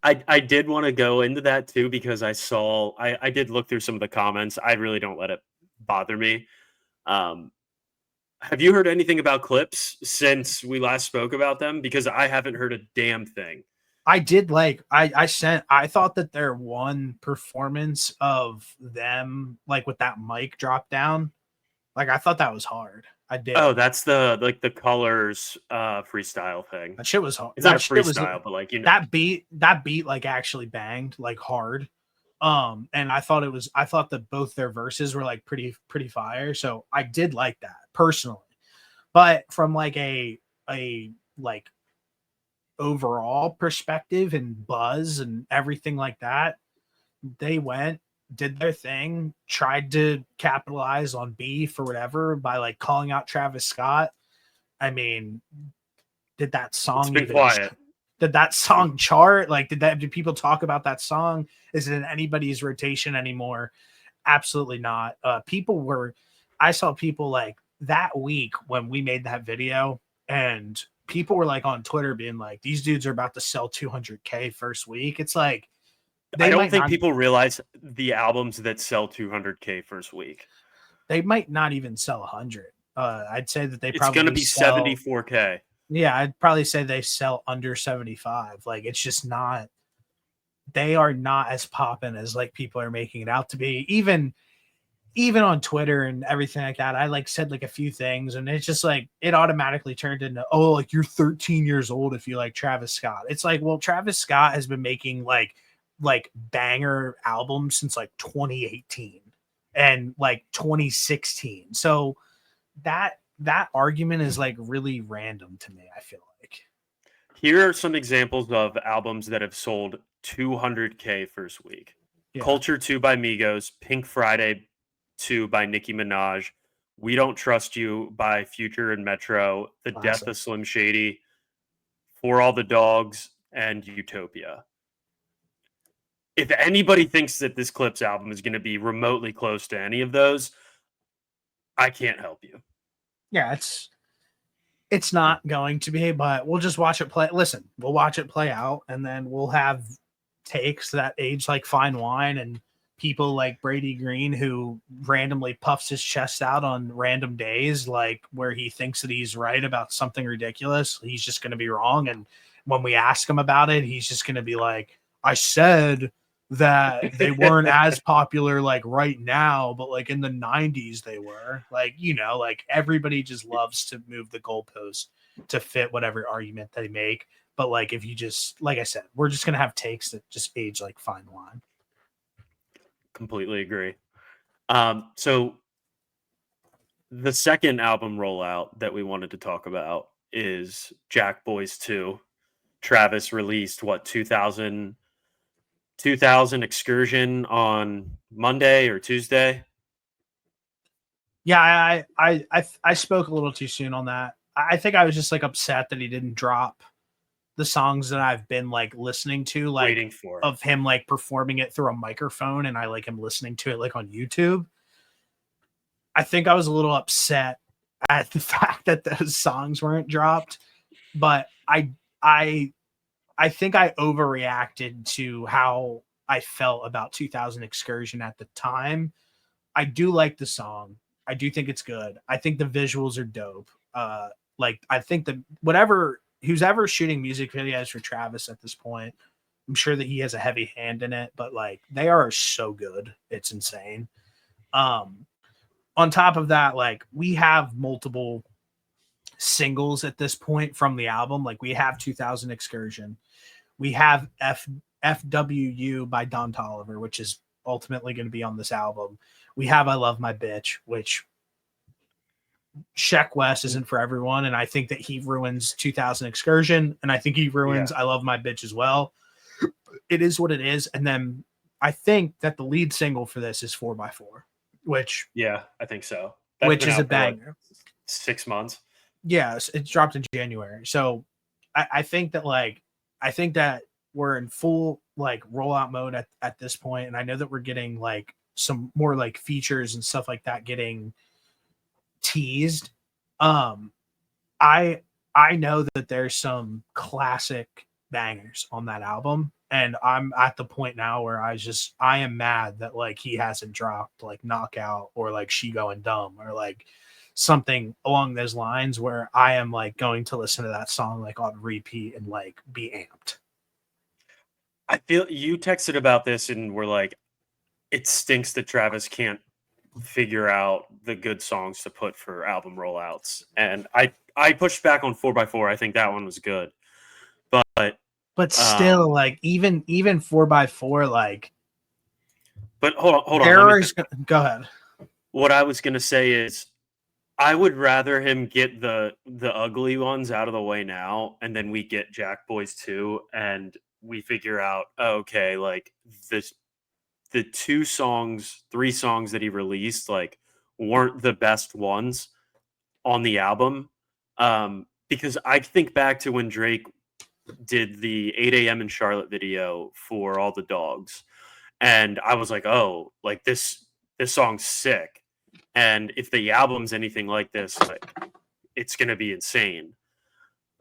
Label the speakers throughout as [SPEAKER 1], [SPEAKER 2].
[SPEAKER 1] I did want to go into that too because I did look through some of the comments. I really don't let it bother me. Um, have you heard anything about clips since we last spoke about them? Because I haven't heard a damn thing.
[SPEAKER 2] I did I thought that their one performance of them like with that mic drop down, like I thought that was hard. I did.
[SPEAKER 1] Oh, that's the colors freestyle thing.
[SPEAKER 2] That shit was hard.
[SPEAKER 1] It's not
[SPEAKER 2] That
[SPEAKER 1] a
[SPEAKER 2] shit was
[SPEAKER 1] freestyle, but like
[SPEAKER 2] that beat like actually banged like hard. And I thought that both their verses were like pretty fire. So I did like that personally. But from like a like overall perspective and buzz and everything like that, they went, did their thing, tried to capitalize on beef or whatever by like calling out Travis Scott. I mean, did that
[SPEAKER 1] it's
[SPEAKER 2] song
[SPEAKER 1] been
[SPEAKER 2] even
[SPEAKER 1] quiet.
[SPEAKER 2] did that song chart? Like did people talk about that song? Is it in anybody's rotation anymore? Absolutely not. I saw people like that week when we made that video, and people were like on Twitter being like, these dudes are about to sell 200K first week. It's like
[SPEAKER 1] I
[SPEAKER 2] they
[SPEAKER 1] don't
[SPEAKER 2] might
[SPEAKER 1] think
[SPEAKER 2] not
[SPEAKER 1] people realize the albums that sell 200K first week.
[SPEAKER 2] they might not even sell 100. I'd say that they
[SPEAKER 1] It's going to
[SPEAKER 2] probably
[SPEAKER 1] be
[SPEAKER 2] sell
[SPEAKER 1] 74K.
[SPEAKER 2] yeah, I'd probably say they sell under 75. Like it's just not they are not as poppin' as like people are making it out to be. Even on Twitter and everything like that, I like said like a few things, and it's just like it automatically turned into, oh, like you're 13 years old if you like Travis Scott. It's like, well, Travis Scott has been making like banger albums since like 2018 and like 2016. So that argument is like really random to me, I feel like.
[SPEAKER 1] Here are some examples of albums that have sold 200K first week.
[SPEAKER 2] Yeah.
[SPEAKER 1] Culture 2 by Migos, Pink Friday 2 by Nicki Minaj, We Don't Trust You by Future and Metro, The Death of Slim Shady, For All the Dogs, and Utopia. If anybody thinks that this Clips album is going to be remotely close to any of those, I can't help you.
[SPEAKER 2] Yeah, it's not going to be, but we'll just watch it play. Listen, we'll watch it play out, and then we'll have takes that age like fine wine, and people like Brady Green who randomly puffs his chest out on random days, like where he thinks that he's right about something ridiculous. He's just going to be wrong. And when we ask him about it, he's just going to be like, I said that they weren't as popular like right now, but like in the 90s they were. Like, like everybody just loves to move the goalpost to fit whatever argument they make. But like if you just, like I said, we're just gonna have takes that just age like fine wine.
[SPEAKER 1] Completely agree. So the second album rollout that we wanted to talk about is Jackboys 2. Travis released 2000 Excursion on Monday or Tuesday.
[SPEAKER 2] Yeah, I spoke a little too soon on that. I think I was just like upset that he didn't drop the songs that I've been like listening to, like
[SPEAKER 1] waiting for
[SPEAKER 2] of him like performing it through a microphone, and I like him listening to it like on YouTube. I think I was a little upset at the fact that those songs weren't dropped, but I think I overreacted to how I felt about 2000 Excursion at the time. I do like the song. I do think it's good. I think the visuals are dope. Like I think that who's ever shooting music videos for Travis at this point, I'm sure that he has a heavy hand in it, but like they are so good. It's insane. On top of that, like we have multiple singles at this point from the album. Like we have 2000 Excursion. We have FWU by Don Toliver, which is ultimately going to be on this album. We have I Love My Bitch, which Sheck Wes isn't for everyone, and I think that he ruins 2000 Excursion, and I think he ruins I Love My Bitch as well. It is what it is. And then I think that the lead single for this is 4x4, which
[SPEAKER 1] I think so.
[SPEAKER 2] Which is a banger.
[SPEAKER 1] Like 6 months.
[SPEAKER 2] Yes, it's dropped in January. So I think that we're in full like rollout mode at this point, and I know that we're getting like some more like features and stuff like that getting teased. I know that there's some classic bangers on that album, And I'm at the point now where I am mad that like he hasn't dropped like Knockout or like She Going Dumb or like something along those lines where I am like going to listen to that song like on repeat and like be amped.
[SPEAKER 1] I feel you texted about this and were like, it stinks that Travis can't figure out the good songs to put for album rollouts. And I pushed back on 4x4. I think that one was good.
[SPEAKER 2] But still, like even 4x4, like.
[SPEAKER 1] But hold on.
[SPEAKER 2] Go ahead.
[SPEAKER 1] What I was gonna say is, I would rather him get the ugly ones out of the way now, and then we get Jackboys 2, and we figure out, okay, like this, the 3 songs that he released like weren't the best ones on the album. Because I think back to when Drake did the 8 a.m. in Charlotte video for All the Dogs, and I was like, oh, like this song's sick. And if the album's anything like this, like it's gonna be insane.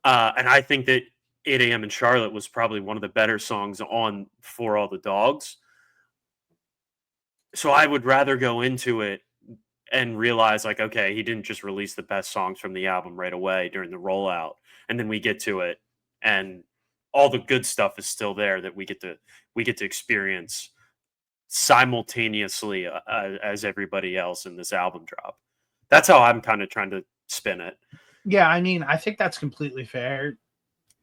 [SPEAKER 1] And I think that 8 a.m. in Charlotte was probably one of the better songs on For All the Dogs. So I would rather go into it and realize like, okay, he didn't just release the best songs from the album right away during the rollout, and then we get to it and all the good stuff is still there that we get to experience simultaneously as everybody else in this album drop. That's how I'm kind of trying to spin it.
[SPEAKER 2] Yeah, I mean, I think that's completely fair.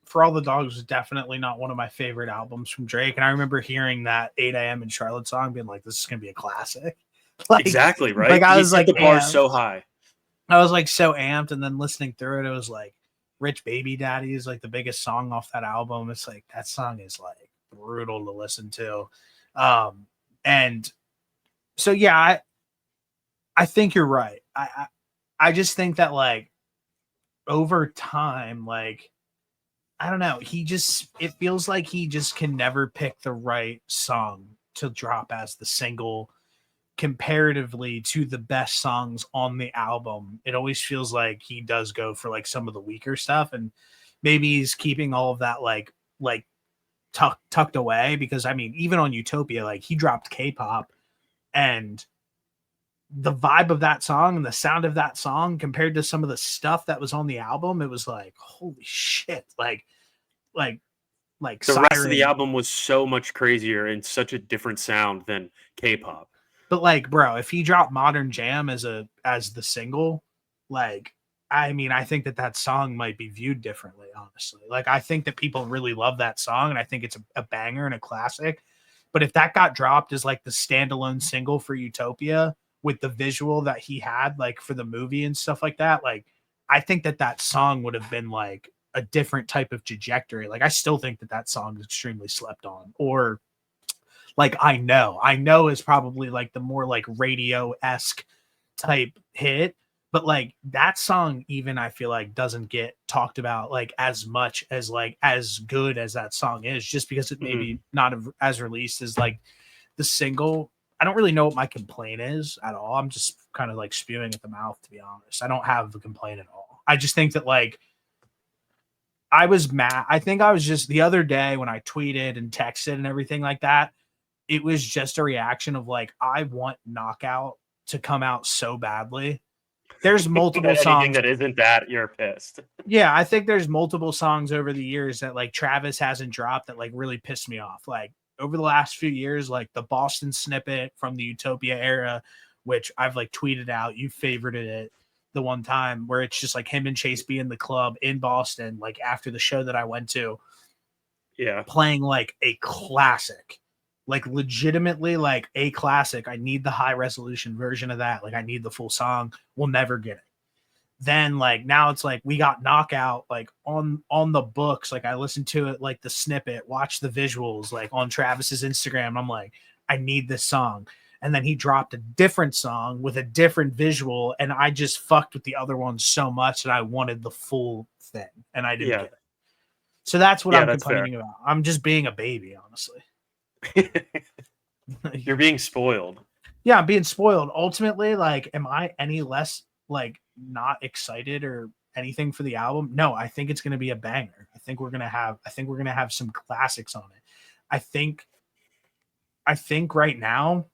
[SPEAKER 2] For All the Dogs was definitely not one of my favorite albums from Drake. And I remember hearing that 8 a.m. in Charlotte song being like, this is going to be a classic.
[SPEAKER 1] Like, exactly, right?
[SPEAKER 2] Like I was like,
[SPEAKER 1] the bar so high.
[SPEAKER 2] I was like so amped. And then listening through it, it was like Rich Baby Daddy is like the biggest song off that album. It's like, that song is like brutal to listen to. And so, yeah, I think you're right. I just think that like over time, like, I don't know. It feels like he just can never pick the right song to drop as the single comparatively to the best songs on the album. It always feels like he does go for like some of the weaker stuff, and maybe he's keeping all of that like tucked away, because I mean, even on Utopia, like he dropped K-pop, and the vibe of that song and the sound of that song compared to some of the stuff that was on the album, it was like, holy shit. Like the
[SPEAKER 1] Siren. Rest of the album was so much crazier and such a different sound than K-pop.
[SPEAKER 2] But like, bro, if he dropped Modern Jam as the single, like, I mean, I think that song might be viewed differently, honestly. Like, I think that people really love that song, and I think it's a banger and a classic. But if that got dropped as like the standalone single for Utopia with the visual that he had, like for the movie and stuff like that, like, I think that song would have been like a different type of trajectory. Like, I still think that song is extremely slept on. Or like, I know is probably like the more like radio-esque type hit, but like that song, even I feel like doesn't get talked about like as much as like as good as that song is, just because it maybe not as released as like the single. I don't really know what my complaint is at all. I'm just kind of like spewing at the mouth, to be honest. I don't have a complaint at all. I just think that like I was mad. I think I was just the other day when I tweeted and texted and everything like that, it was just a reaction of like, I want Knockout to come out so badly. There's multiple songs
[SPEAKER 1] that isn't that, you're pissed.
[SPEAKER 2] Yeah, I think there's multiple songs over the years that like Travis hasn't dropped that like really pissed me off. Like over the last few years, like the Boston snippet from the Utopia era, which I've like tweeted out, you favorited it the one time, where it's just like him and Chase B in the club in Boston, like after the show that I went to.
[SPEAKER 1] Yeah.
[SPEAKER 2] Playing like a classic. Like legitimately like a classic. I need the high resolution version of that. Like I need the full song. We'll never get it. Then like now it's like we got Knockout like on the books. Like I listened to it like the snippet, watch the visuals like on Travis's Instagram. I'm like, I need this song. And then he dropped a different song with a different visual, and I just fucked with the other one so much that I wanted the full thing, and I didn't get it. So that's what I'm complaining about. I'm just being a baby, honestly.
[SPEAKER 1] You're being spoiled.
[SPEAKER 2] Yeah, I'm being spoiled. Ultimately, like, am I any less like not excited or anything for the album? No, I think it's going to be a banger. I think we're going to have some classics on it. I think right now,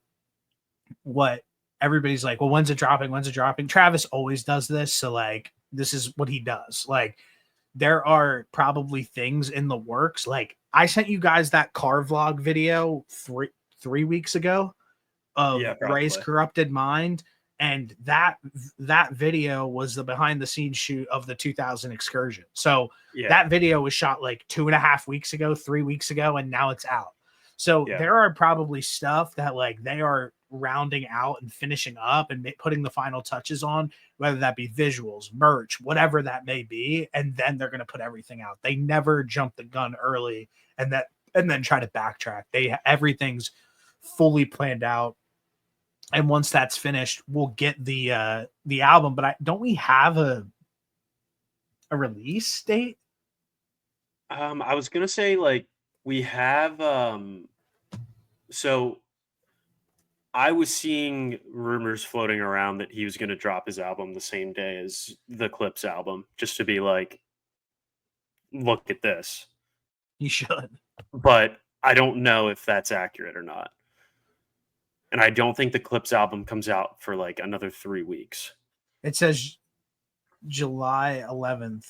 [SPEAKER 2] what everybody's like, well, when's it dropping? When's it dropping? Travis always does this. So like, this is what he does. Like, there are probably things in the works. Like, I sent you guys that car vlog video 3 weeks ago of Ray's Corrupted Mind. And that video was the behind the scenes shoot of the 2000 excursion. So that video was shot like 2.5 weeks ago, 3 weeks ago, and now it's out. So there are probably stuff that like they are rounding out and finishing up and putting the final touches on, whether that be visuals, merch, whatever that may be. And then they're going to put everything out. They never jump the gun early and then try to backtrack. Everything's fully planned out. And once that's finished, we'll get the album. But don't we have a release date?
[SPEAKER 1] I was gonna say like we have. So I was seeing rumors floating around that he was going to drop his album the same day as the Clips album, just to be like, look at this.
[SPEAKER 2] He should,
[SPEAKER 1] but I don't know if that's accurate or not. And I don't think the Clips album comes out for like another 3 weeks.
[SPEAKER 2] It says July 11th.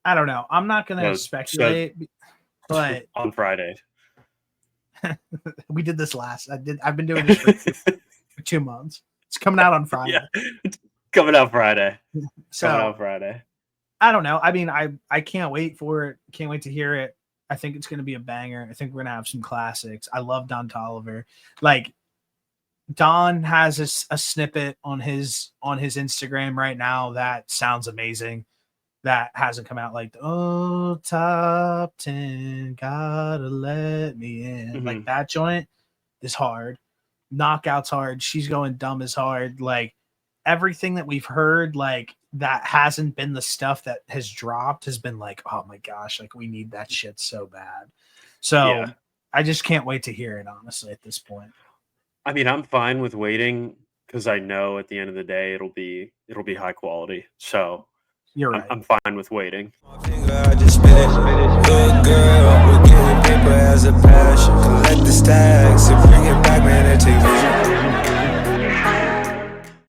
[SPEAKER 2] I don't know. I'm not going to speculate, but
[SPEAKER 1] on Friday.
[SPEAKER 2] We did this last. I've been doing this for 2 months. It's coming out on Friday.
[SPEAKER 1] Yeah, it's coming out Friday.
[SPEAKER 2] So,
[SPEAKER 1] coming out Friday.
[SPEAKER 2] I don't know. I mean, I can't wait for it. Can't wait to hear it. I think it's going to be a banger. I think we're going to have some classics. I love Don Toliver. Like, Don has a snippet on his Instagram right now that sounds amazing. That hasn't come out, like, oh, top 10, gotta let me in. Mm-hmm. Like, that joint is hard. Knockout's hard. She's Going Dumb is hard. Like, everything that we've heard, like, that hasn't been the stuff that has dropped has been like, oh my gosh, like, we need that shit so bad. So I just can't wait to hear it, honestly, at this point.
[SPEAKER 1] I mean, I'm fine with waiting because I know at the end of the day it'll be high quality. So
[SPEAKER 2] you're right.
[SPEAKER 1] I'm fine with waiting.
[SPEAKER 3] I just spit it. Good girl, we're getting paper as a passion. Collect the stacks and bring it back, man, and take vision.